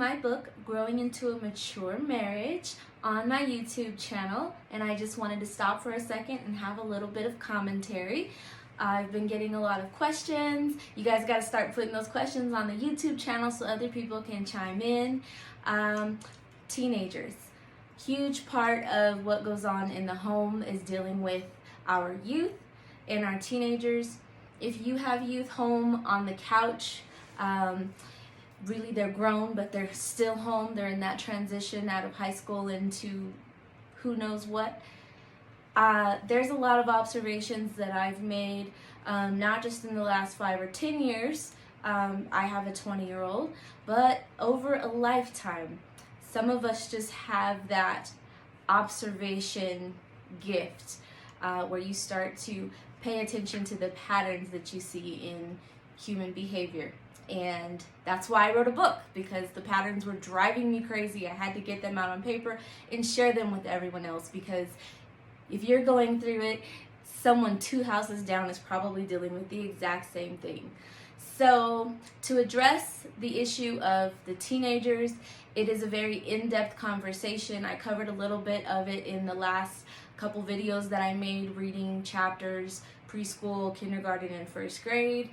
my book, Growing into a Mature Marriage, on my YouTube channel, and I just wanted to stop for a second and have a little bit of commentary. I've been getting a lot of questions. You guys got to start putting those questions on the YouTube channel so other people can chime in. Teenagers. Huge part of what goes on in the home is dealing with our youth and our teenagers. If you have youth home on the couch, really they're grown, but they're still home. They're in that transition out of high school into who knows what. There's a lot of observations that I've made, not just in the last 5 or 10 years. I have a 20-year-old, but over a lifetime. Some of us just have that observation gift where you start to pay attention to the patterns that you see in human behavior. And that's why I wrote a book, because the patterns were driving me crazy. I had to get them out on paper and share them with everyone else, because if you're going through it, someone 2 houses down is probably dealing with the exact same thing. So to address the issue of the teenagers, it is a very in-depth conversation. I covered a little bit of it in the last couple videos that I made, reading chapters, preschool, kindergarten, and first grade.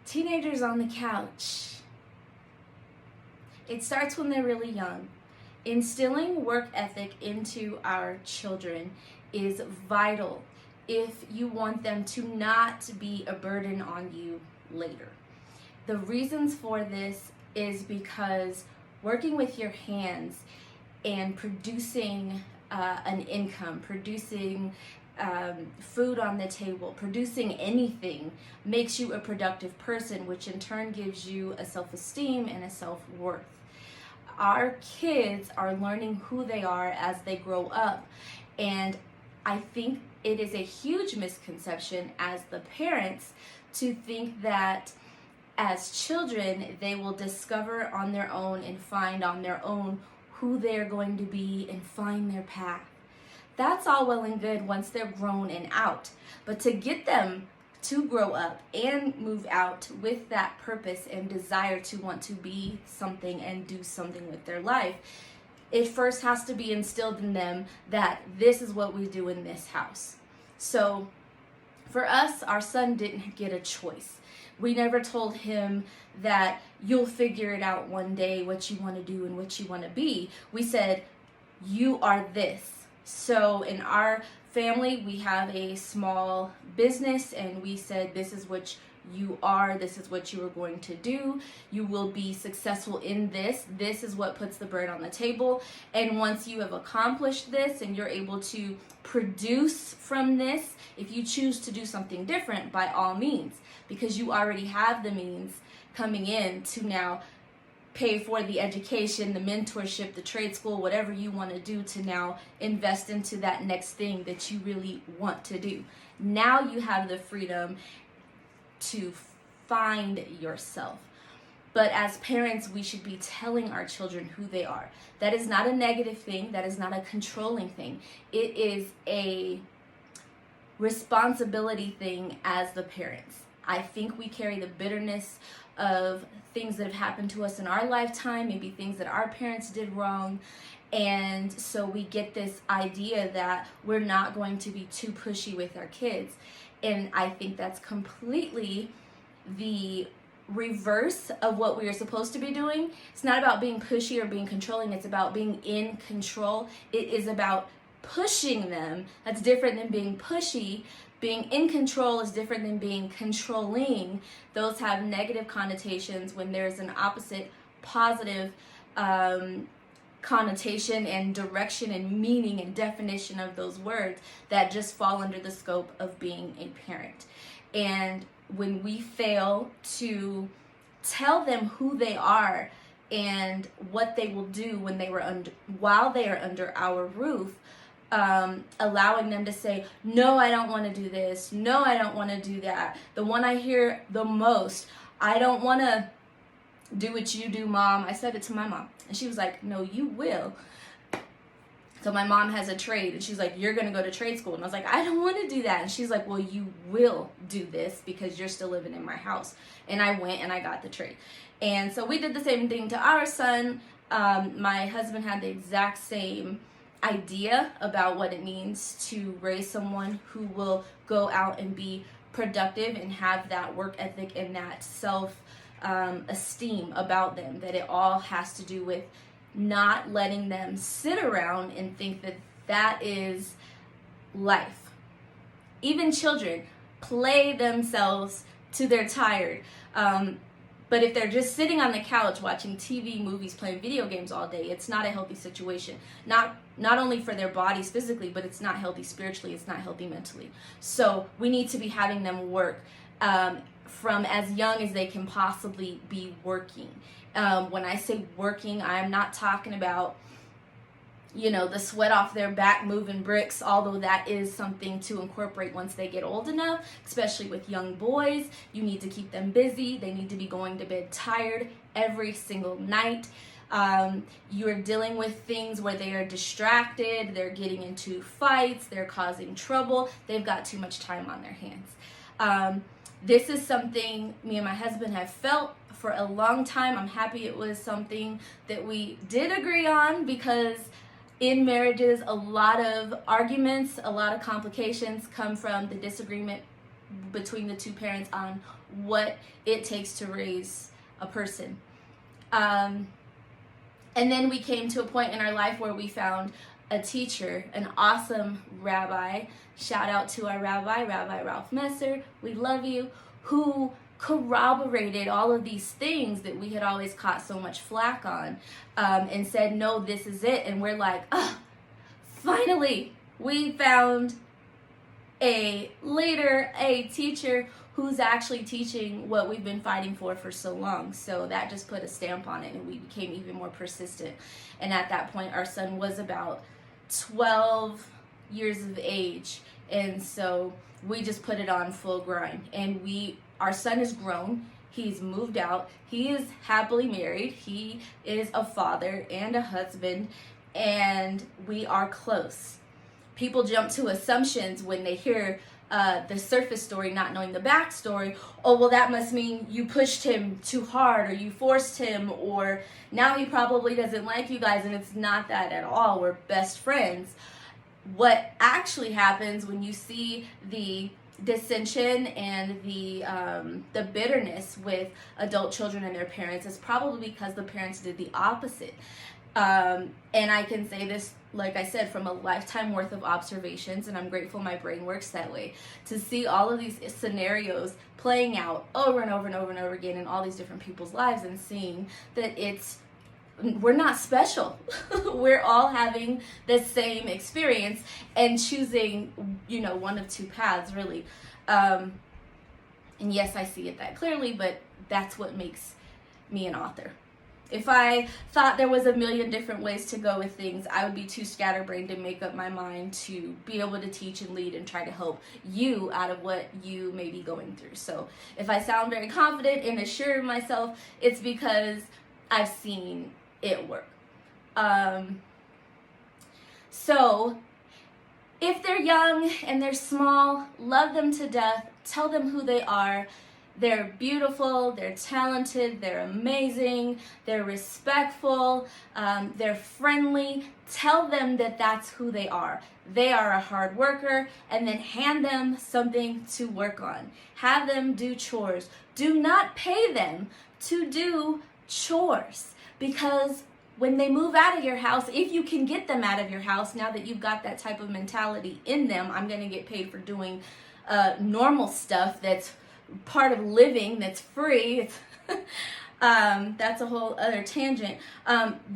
Teenagers on the couch. It starts when they're really young. Instilling work ethic into our children is vital if you want them to not be a burden on you later. The reasons for this is because working with your hands and producing an income, producing food on the table, producing anything makes you a productive person, which in turn gives you a self-esteem and a self-worth. Our kids are learning who they are as they grow up, and I think it is a huge misconception as the parents to think that as children they will discover on their own and find on their own who they're going to be and find their path. That's all well and good once they're grown and out, but to get them to grow up and move out with that purpose and desire to want to be something and do something with their life, it first has to be instilled in them that this is what we do in this house. So for us, our son didn't get a choice. We never told him that you'll figure it out one day what you want to do and what you want to be. We said, you are this. So in our family, we have a small business, and we said, this is what you are, this is what you are going to do, you will be successful in this, this is what puts the bread on the table, and once you have accomplished this and you're able to produce from this, if you choose to do something different, by all means, because you already have the means coming in to now pay for the education, the mentorship, the trade school, whatever you want to do to now invest into that next thing that you really want to do. Now you have the freedom to find yourself. But as parents, we should be telling our children who they are. That is not a negative thing. That is not a controlling thing. It is a responsibility thing as the parents. I think we carry the bitterness of things that have happened to us in our lifetime, maybe things that our parents did wrong, and so we get this idea that we're not going to be too pushy with our kids. And I think that's completely the reverse of what we are supposed to be doing. It's not about being pushy or being controlling, it's about being in control. It is about pushing them. That's different than being pushy. Being in control is different than being controlling. Those have negative connotations when there's an opposite positive connotation and direction and meaning and definition of those words that just fall under the scope of being a parent. And when we fail to tell them who they are and what they will do when they were while they are under our roof, allowing them to say, no, I don't want to do this, no, I don't want to do that. The one I hear the most, I don't want to do what you do, Mom. I said it to my mom, and she was like, no, you will. So my mom has a trade, and she's like, you're going to go to trade school. And I was like, I don't want to do that. And she's like, well, you will do this because you're still living in my house. And I went and I got the trade. And so we did the same thing to our son. My husband had the exact same idea about what it means to raise someone who will go out and be productive and have that work ethic and that self-esteem about them, that it all has to do with not letting them sit around and think that that is life. Even children play themselves to their tired. But if they're just sitting on the couch watching TV, movies, playing video games all day, it's not a healthy situation. Not only for their bodies physically, but it's not healthy spiritually, it's not healthy mentally. So we need to be having them work from as young as they can possibly be working. When I say working, I'm not talking about, the sweat off their back moving bricks, although that is something to incorporate once they get old enough, especially with young boys. You need to keep them busy. They need to be going to bed tired every single night. You're dealing with things where they are distracted, they're getting into fights, they're causing trouble, they've got too much time on their hands. This is something me and my husband have felt for a long time. I'm happy it was something that we did agree on, because in marriages, a lot of arguments, a lot of complications come from the disagreement between the two parents on what it takes to raise a person. And then we came to a point in our life where we found a teacher, an awesome rabbi. Shout out to our rabbi, Rabbi Ralph Messer. We love you. Who corroborated all of these things that we had always caught so much flack on, and said, no, this is it. And we're like, finally, we found a teacher who's actually teaching what we've been fighting for so long. So that just put a stamp on it, and we became even more persistent. And at that point, our son was about 12 years of age. And so we just put it on full grind. And our son is grown. He's moved out. He is happily married. He is a father and a husband, and we are close. People jump to assumptions when they hear the surface story, not knowing the backstory. Oh, well, that must mean you pushed him too hard, or you forced him, or now he probably doesn't like you guys. And it's not that at all. We're best friends. What actually happens when you see the dissension and the bitterness with adult children and their parents is probably because the parents did the opposite. And I can say this, like I said, from a lifetime worth of observations, and I'm grateful my brain works that way, to see all of these scenarios playing out over and over and over and over again in all these different people's lives, and seeing that we're not special. We're all having the same experience and choosing, one of two paths, really. And yes, I see it that clearly, but that's what makes me an author. If I thought there was a million different ways to go with things, I would be too scatterbrained to make up my mind to be able to teach and lead and try to help you out of what you may be going through. So if I sound very confident and assured of myself, it's because I've seen it work. So if they're young and they're small, love them to death. Tell them who they are. They're beautiful, they're talented, they're amazing, they're respectful, they're friendly. Tell them that that's who they are. They are a hard worker, and then hand them something to work on. Have them do chores. Do not pay them to do chores, because when they move out of your house, if you can get them out of your house, now that you've got that type of mentality in them, I'm going to get paid for doing normal stuff that's part of living, that's free. That's a whole other tangent.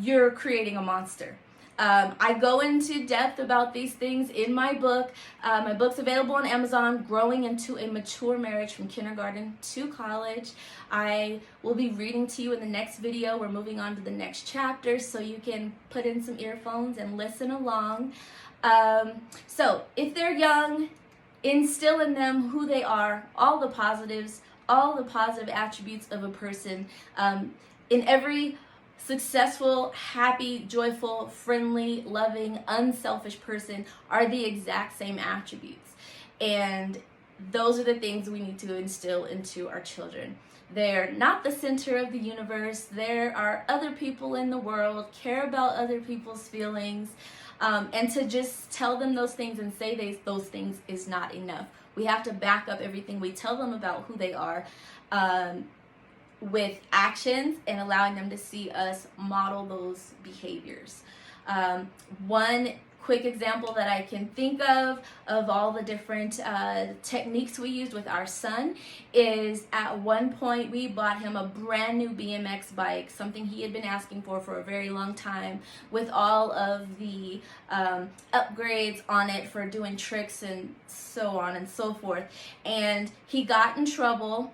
You're creating a monster. I go into depth about these things in my book. My book's available on Amazon, Growing into a Mature Marriage from Kindergarten to College. I will be reading to you in the next video. We're moving on to the next chapter, so you can put in some earphones and listen along. So if they're young, instill in them who they are, all the positives, all the positive attributes of a person. In every Successful, happy, joyful, friendly, loving, unselfish person are the exact same attributes. And those are the things we need to instill into our children. They're not the center of the universe. There are other people in the world, care about other people's feelings. And to just tell them those things and say those things is not enough. We have to back up everything we tell them about who they are with actions and allowing them to see us model those behaviors. One quick example that I can think of all the different techniques we used with our son is at one point we bought him a brand new BMX bike, something he had been asking for a very long time, with all of the upgrades on it for doing tricks and so on and so forth. And he got in trouble.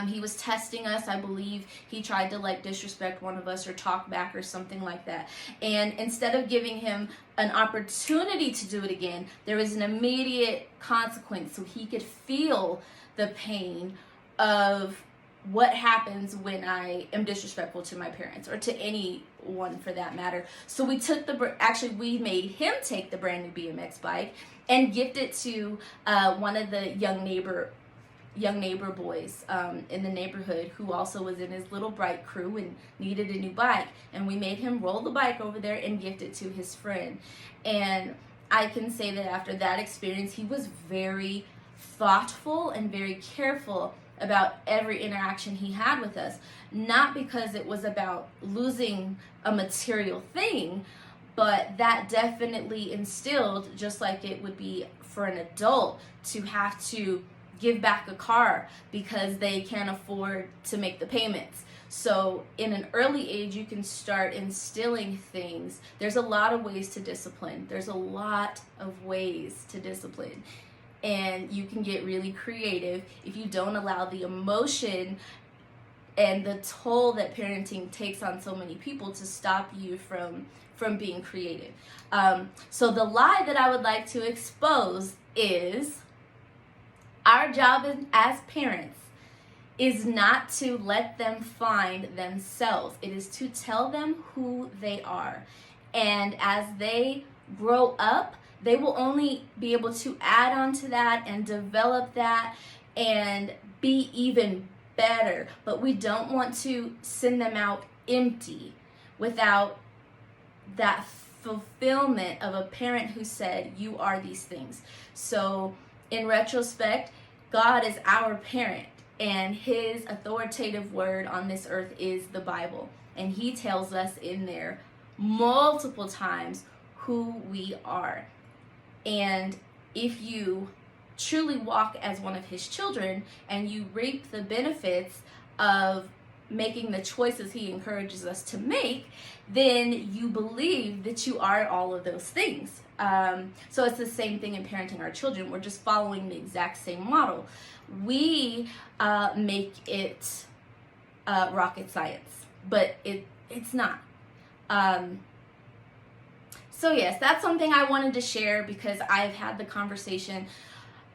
He was testing us, I believe. He tried to disrespect one of us or talk back or something like that. And instead of giving him an opportunity to do it again, there was an immediate consequence so he could feel the pain of what happens when I am disrespectful to my parents or to anyone for that matter. So we took we made him take the brand new BMX bike and gift it to one of the young neighbor boys in the neighborhood who also was in his little bright crew and needed a new bike, and we made him roll the bike over there and gift it to his friend. And I can say that after that experience, he was very thoughtful and very careful about every interaction he had with us, not because it was about losing a material thing, but that definitely instilled, just like it would be for an adult to have to give back a car because they can't afford to make the payments. So in an early age, you can start instilling things. There's a lot of ways to discipline. And you can get really creative if you don't allow the emotion and the toll that parenting takes on so many people to stop you from being creative. So the lie that I would like to expose is our job as parents is not to let them find themselves. It is to tell them who they are. And as they grow up, they will only be able to add on to that and develop that and be even better. But we don't want to send them out empty without that fulfillment of a parent who said, you are these things. So in retrospect, God is our parent, and his authoritative word on this earth is the Bible. And he tells us in there multiple times who we are. And if you truly walk as one of his children and you reap the benefits of making the choices he encourages us to make, then you believe that you are all of those things. So it's the same thing in parenting our children. We're just following the exact same model. We make it rocket science, but it's not. So yes, that's something I wanted to share because I've had the conversation,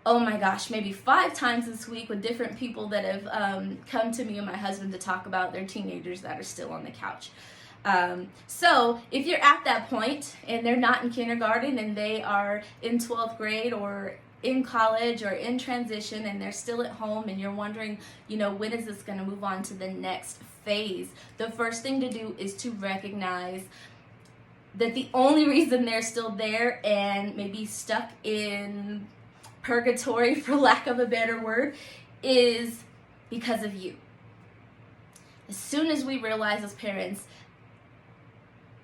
oh my gosh, maybe 5 times this week with different people that have come to me and my husband to talk about their teenagers that are still on the couch. So if you're at that point and they're not in kindergarten and they are in 12th grade or in college or in transition and they're still at home and you're wondering, when is this going to move on to the next phase? The first thing to do is to recognize that the only reason they're still there and maybe stuck in purgatory, for lack of a better word, is because of you. As soon as we realize as parents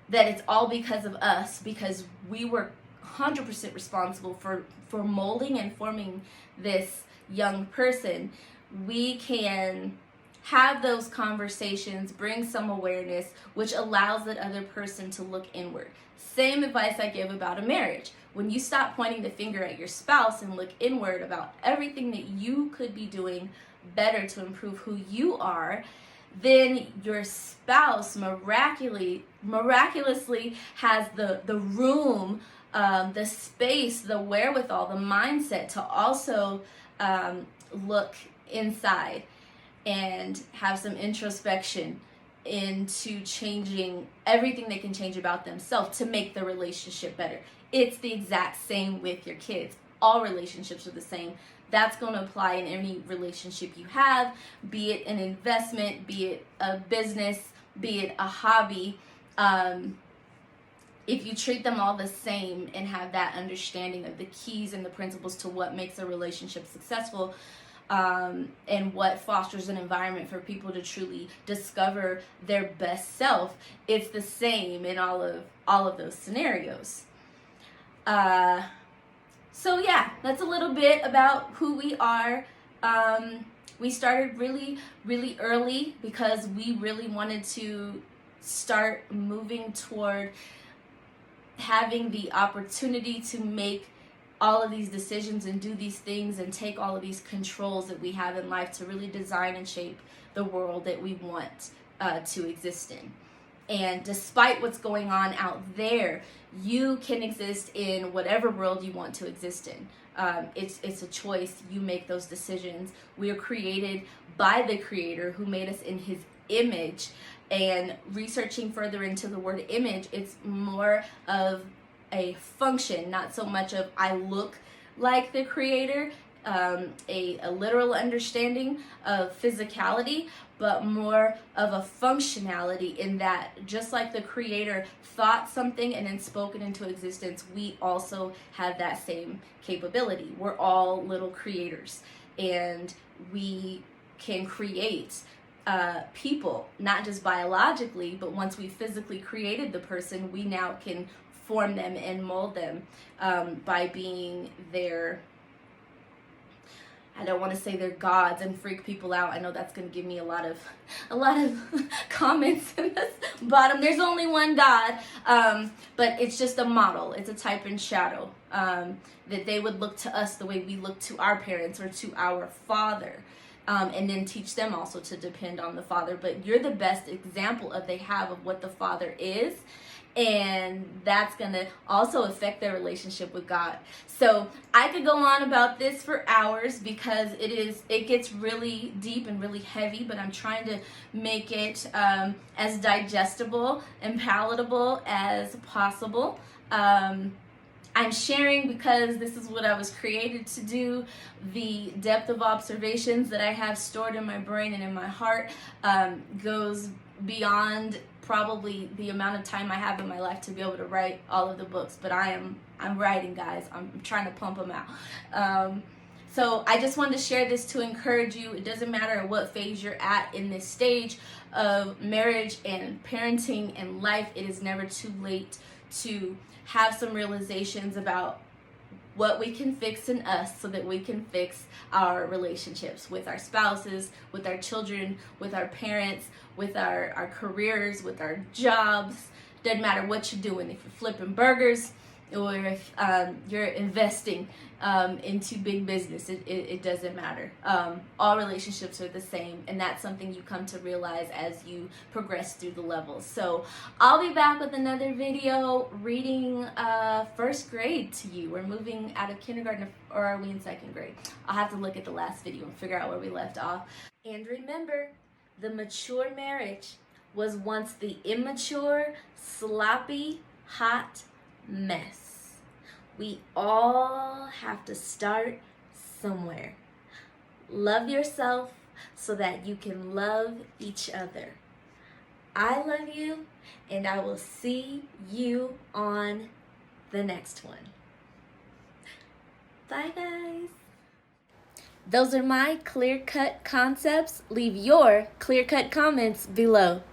that it's all because of us, because we were 100% responsible for molding and forming this young person, we can have those conversations, bring some awareness, which allows that other person to look inward. Same advice I give about a marriage. When you stop pointing the finger at your spouse and look inward about everything that you could be doing better to improve who you are, then your spouse miraculously has the room, the space, the wherewithal, the mindset to also look inside and have some introspection into changing everything they can change about themselves to make the relationship better. It's the exact same with your kids. All relationships are the same. That's going to apply in any relationship you have, be it an investment, be it a business, be it a hobby. If you treat them all the same and have that understanding of the keys and the principles to what makes a relationship successful, and what fosters an environment for people to truly discover their best self, it's the same in all of those scenarios. So yeah, that's a little bit about who we are. We started really, really early because we really wanted to start moving toward having the opportunity to make all of these decisions and do these things and take all of these controls that we have in life to really design and shape the world that we want to exist in. And despite what's going on out there, you can exist in whatever world you want to exist in. It's a choice. You make those decisions. We are created by the Creator who made us in His image. And researching further into the word image, it's more of a function, not so much of I look like the Creator, a literal understanding of physicality, but more of a functionality in that just like the Creator thought something and then spoke it into existence, we also have that same capability. We're all little creators, and we can create people, not just biologically, but once we physically created the person, we now can form them and mold them by being their, I don't want to say they're gods and freak people out. I know that's going to give me a lot of comments in this bottom. There's only one God, but it's just a model. It's a type and shadow that they would look to us the way we look to our parents or to our Father. And then teach them also to depend on the Father. But you're the best example they have of what the Father is. And that's going to also affect their relationship with God. So I could go on about this for hours because it gets really deep and really heavy, but I'm trying to make it as digestible and palatable as possible. I'm sharing because this is what I was created to do. The depth of observations that I have stored in my brain and in my heart goes beyond probably the amount of time I have in my life to be able to write all of the books. But I'm writing, guys. I'm trying to pump them out. So I just wanted to share this to encourage you. It doesn't matter at what phase you're at in this stage of marriage and parenting and life. It is never too late to have some realizations about what we can fix in us so that we can fix our relationships with our spouses, with our children, with our parents, with our careers, with our jobs. Doesn't matter what you're doing. If you're flipping burgers or if you're investing into big business, it doesn't matter. All relationships are the same, and that's something you come to realize as you progress through the levels. So I'll be back with another video reading first grade to you. We're moving out of kindergarten, or are we in second grade? I'll have to look at the last video and figure out where we left off. And remember, the mature marriage was once the immature, sloppy, hot mess. We all have to start somewhere. Love yourself so that you can love each other. I love you, and I will see you on the next one. Bye, guys. Those are my clear-cut concepts. Leave your clear-cut comments below.